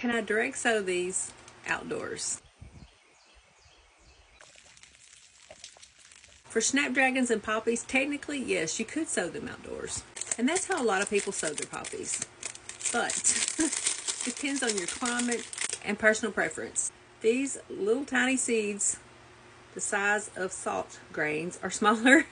can I direct sow these outdoors? For snapdragons and poppies, technically, yes, you could sow them outdoors. And that's how a lot of people sow their poppies. But depends on your climate and personal preference. These little tiny seeds, the size of salt grains or smaller,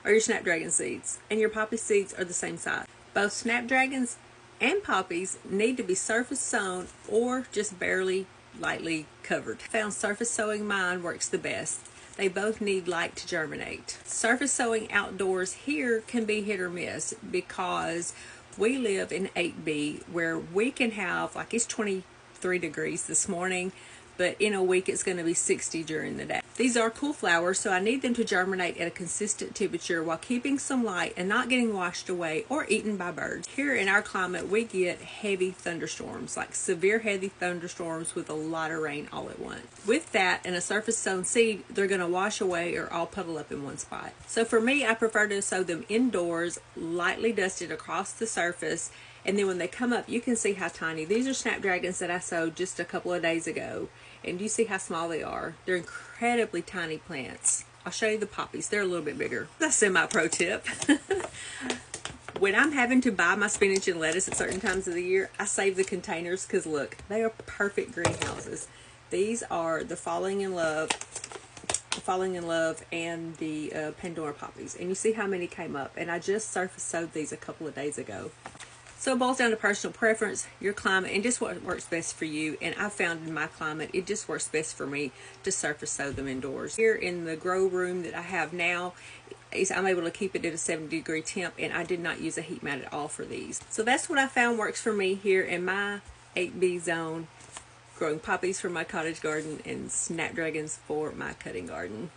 are your snapdragon seeds. And your poppy seeds are the same size. Both snapdragons and poppies need to be surface sown or just barely lightly covered. I found surface sowing mine works the best. They both need light to germinate. Surface sowing outdoors here can be hit or miss because we live in 8B where we can have, like it's 23 degrees this morning, but in a week it's going to be 60 during the day. These are cool flowers, so I need them to germinate at a consistent temperature while keeping some light and not getting washed away or eaten by birds. Here in our climate, we get heavy thunderstorms, like severe heavy thunderstorms with a lot of rain all at once. With that and a surface sown seed, they're going to wash away or all puddle up in one spot. So for me, I prefer to sow them indoors, lightly dusted across the surface, and then when they come up, you can see how tiny. These are snapdragons that I sowed just a couple of days ago. And you see how small they are. They're incredibly tiny plants. I'll show you the poppies. They're a little bit bigger. That's a semi-pro tip. When I'm having to buy my spinach and lettuce at certain times of the year, I save the containers because look, they are perfect greenhouses. These are the Falling in Love and the Pandora poppies. And you see how many came up. And I just surface sowed these a couple of days ago. So it boils down to personal preference, your climate, and just what works best for you. And I found in my climate, it just works best for me to surface sow them indoors. Here in the grow room that I have now, I'm able to keep it at a 70-degree temp, and I did not use a heat mat at all for these. So that's what I found works for me here in my 8B zone, growing poppies for my cottage garden and snapdragons for my cutting garden.